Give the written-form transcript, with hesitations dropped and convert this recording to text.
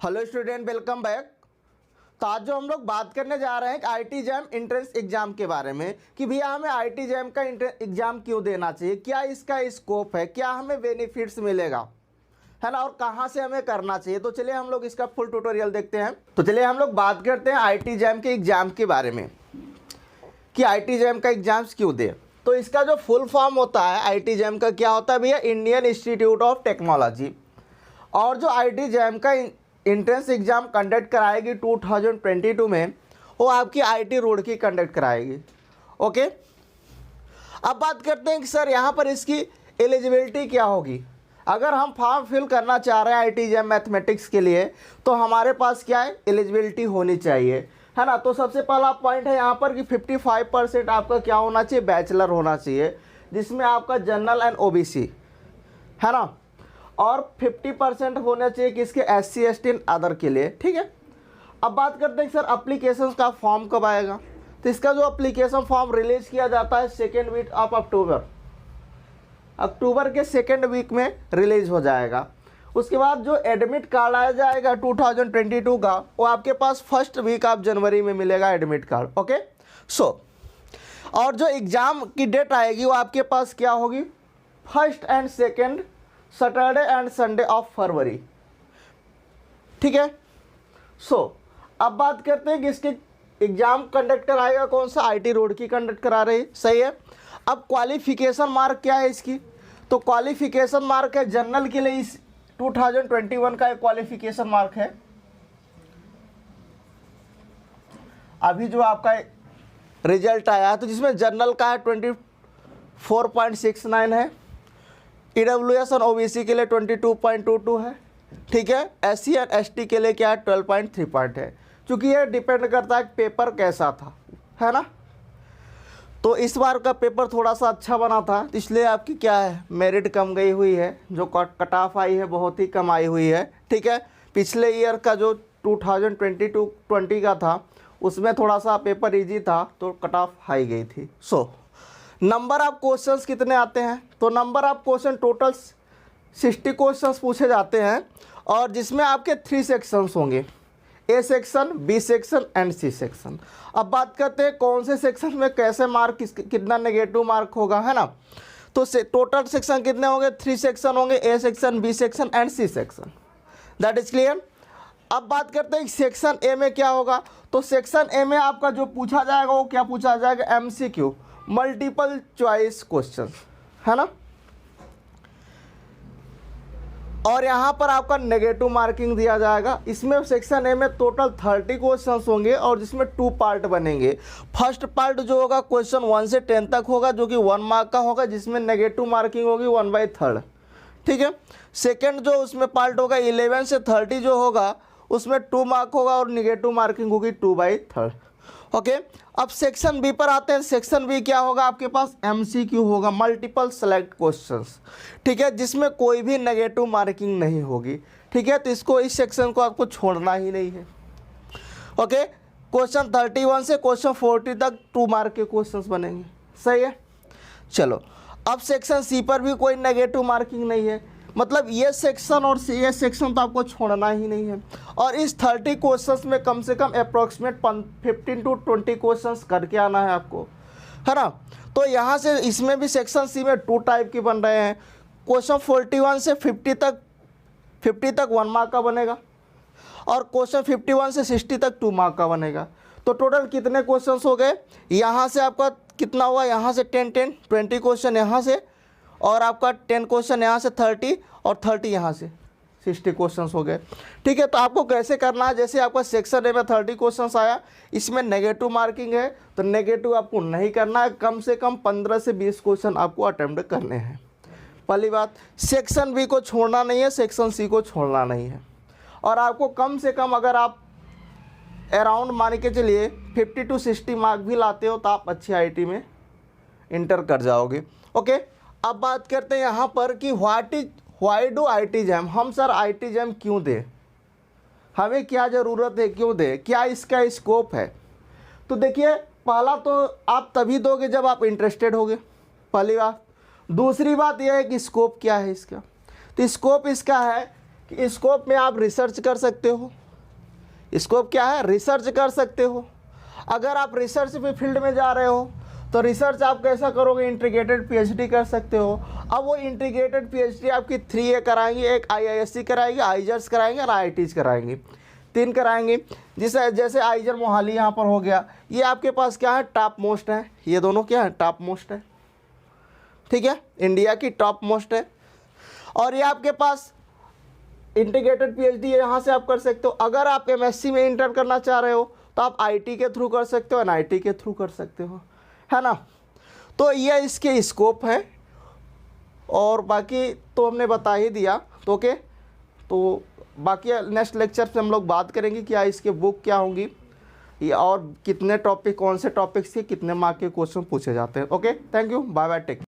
Hello student, welcome back. तो आज जो हम लोग बात करने जा रहे हैं आईटी जैम एंट्रेंस एग्जाम के बारे में कि भैया हमें आईटी जैम का एग्जाम क्यों देना चाहिए, क्या इसका स्कोप है, क्या हमें बेनिफिट्स मिलेगा, है ना, और कहाँ से हमें करना चाहिए। तो चलिए हम लोग इसका फुल ट्यूटोरियल देखते हैं। तो चलिए हम लोग बात करते हैं आईटी जैम के एग्जाम के बारे में कि आईटी जैम का एग्जाम्स क्यों दे। तो इसका जो फुल फॉर्म होता है आईटी जैम का क्या होता है भैया, इंडियन इंस्टीट्यूट ऑफ टेक्नोलॉजी। और जो आईटी जैम का एंट्रेंस एग्ज़ाम कंडक्ट कराएगी 2022 में, वो आपकी आईटी रोड की कंडक्ट कराएगी। ओके, अब बात करते हैं कि सर यहाँ पर इसकी एलिजिबिलिटी क्या होगी। अगर हम फॉर्म फिल करना चाह रहे हैं आईटी जैम मैथमेटिक्स के लिए तो हमारे पास क्या है, एलिजिबिलिटी होनी चाहिए, है ना। तो सबसे पहला पॉइंट है यहाँ पर कि 55% आपका क्या होना चाहिए, बैचलर होना चाहिए, जिसमें आपका जनरल एंड ओबीसी, है ना, और 50% होना चाहिए किसके, SC ST एंड अदर के लिए। ठीक है, अब बात करते हैं सर अप्लीकेशन का फॉर्म कब आएगा। तो इसका जो अप्लीकेशन फॉर्म रिलीज किया जाता है सेकेंड वीक ऑफ अक्टूबर के सेकेंड वीक में रिलीज हो जाएगा। उसके बाद जो एडमिट कार्ड आ जाएगा 2022 का, वो आपके पास फर्स्ट वीक ऑफ जनवरी में मिलेगा एडमिट कार्ड। ओके, और जो एग्ज़ाम की डेट आएगी वो आपके पास क्या होगी, first and second Saturday and Sunday of February. ठीक है, अब बात करते हैं कि इसके एग्जाम कंडक्ट कराएगा कौन सा, आईटी रोड की कंडक्ट करा रही, सही है। अब क्वालिफिकेशन मार्क क्या है इसकी, तो क्वालिफिकेशन मार्क है जनरल के लिए इस 2021 का एक क्वालिफिकेशन मार्क है। अभी जो आपका रिजल्ट आया है तो जिसमें जनरल का है 24.69 है, EWS और OBC के लिए 22.22 है। ठीक है, SC और ST के लिए क्या है, 12.3 पॉइंट है। क्योंकि ये डिपेंड करता है पेपर कैसा था, है ना। तो इस बार का पेपर थोड़ा सा अच्छा बना था, इसलिए आपकी क्या है, मेरिट कम गई हुई है, जो कट ऑफ आई है बहुत ही कम आई हुई है। ठीक है, पिछले ईयर का जो 2022-20 का था उसमें थोड़ा सा पेपर इजी था तो कट ऑफ हाई गई थी। नंबर ऑफ क्वेश्चंस कितने आते हैं, तो number of question total 60 questions पूछे जाते हैं, और जिसमें आपके 3 सेक्शंस होंगे, A section, B section and C section. अब बात करते हैं कौन से सेक्शन में कैसे मार्क कितना नेगेटिव मार्क होगा, है ना। तो टोटल सेक्शन कितने होंगे, 3 सेक्शन होंगे, A section, B section and C section. That is clear. अब बात करते हैं सेक्शन A में क्या होगा, तो सेक्शन A में आपका जो पूछा जाएगा वो क्या पूछा जाएगा, MCQ, मल्टीपल चॉइस क्वेश्चन, है ना। और यहाँ पर आपका नेगेटिव मार्किंग दिया जाएगा। इसमें सेक्शन ए में टोटल 30 क्वेश्चंस होंगे और जिसमें 2 पार्ट बनेंगे। फर्स्ट पार्ट जो होगा क्वेश्चन 1 से 10 तक होगा, जो कि 1 मार्क का होगा, जिसमें नेगेटिव मार्किंग होगी 1/3। ठीक है, सेकेंड जो उसमें पार्ट होगा 11 से 30 जो होगा उसमें 2 मार्क होगा और निगेटिव मार्किंग होगी 2/3। ओके, अब सेक्शन बी पर आते हैं। सेक्शन बी क्या होगा, आपके पास MCQ होगा, मल्टीपल सेलेक्ट क्वेश्चंस। ठीक है, जिसमें कोई भी नेगेटिव मार्किंग नहीं होगी। ठीक है, तो इसको, इस सेक्शन को आपको छोड़ना ही नहीं है। ओके, क्वेश्चन 31 से क्वेश्चन 40 तक 2 मार्क के क्वेश्चंस बनेंगे, सही है। चलो, अब सेक्शन सी पर भी कोई नेगेटिव मार्किंग नहीं है, मतलब ये सेक्शन और ये सेक्शन तो आपको छोड़ना ही नहीं है। और इस 30 क्वेश्चंस में कम से कम अप्रॉक्सीमेट 15 to 20 क्वेश्चंस करके आना है आपको, है ना। तो यहाँ से इसमें भी सेक्शन सी में 2 टाइप के बन रहे हैं। क्वेश्चन 41 से 50 तक 1 मार्क का बनेगा, और क्वेश्चन 51 से 60 तक 2 मार्क का बनेगा। तो टोटल कितने क्वेश्चंस हो गए, यहाँ से आपका कितना हुआ, यहाँ से 20 क्वेश्चन यहाँ से, और आपका 10 क्वेश्चन यहाँ से 30, और 30 यहाँ से 60 क्वेश्चंस हो गए। ठीक है, तो आपको कैसे करना है, जैसे आपका सेक्शन ए में 30 क्वेश्चंस आया, इसमें नेगेटिव मार्किंग है तो नेगेटिव आपको नहीं करना है, कम से कम 15 से 20 क्वेश्चन आपको अटेम्प्ट करने हैं। पहली बात, सेक्शन बी को छोड़ना नहीं है, सेक्शन सी को छोड़ना नहीं है। और आपको कम से कम, अगर आप अराउंड मान के चलिए 50 to 60 मार्क भी लाते हो तो आप अच्छी आईटी में इंटर कर जाओगे। ओके, अब बात करते हैं यहाँ पर कि वाई डू आईटी जैम, हम सर आईटी जैम क्यों दें, हमें क्या ज़रूरत है, क्यों दें, क्या इसका स्कोप है। तो देखिए, पहला तो आप तभी दोगे जब आप इंटरेस्टेड होगे, पहली बात। दूसरी बात यह है कि स्कोप क्या है इसका, तो स्कोप इसका है कि स्कोप में आप रिसर्च कर सकते हो। स्कोप क्या है? रिसर्च कर सकते हो। अगर आप रिसर्च पे फील्ड में जा रहे हो तो रिसर्च आप कैसा करोगे? इंटीग्रेटेड पीएचडी कर सकते हो। अब वो इंटीग्रेटेड पीएचडी आपकी 3 कराएंगी, एक आईआईएससी कराएंगी, आईजर्स कराएंगे और आईआईटीज कराएंगी, 3 कराएंगे। जैसे आईजर मोहाली यहाँ पर हो गया, ये आपके पास क्या है? टॉप मोस्ट है। ये दोनों क्या है? टॉप मोस्ट है, ठीक है, इंडिया की टॉप मोस्ट है। और ये आपके पास इंटीग्रेटेड पीएचडी यहाँ से आप कर सकते हो। अगर आप एमएससी में इंटर करना चाह रहे हो तो आप आईटी के थ्रू कर सकते हो, एनआईटी के थ्रू कर सकते हो, है ना। तो ये इसके स्कोप है और बाकी तो हमने बता ही दिया। तो ओके, तो बाकी नेक्स्ट लेक्चर से हम लोग बात करेंगे क्या इसके बुक क्या होंगी ये और कितने टॉपिक, कौन से टॉपिक से कितने मार्क के क्वेश्चन पूछे जाते हैं। Okay, thank you, bye bye, take.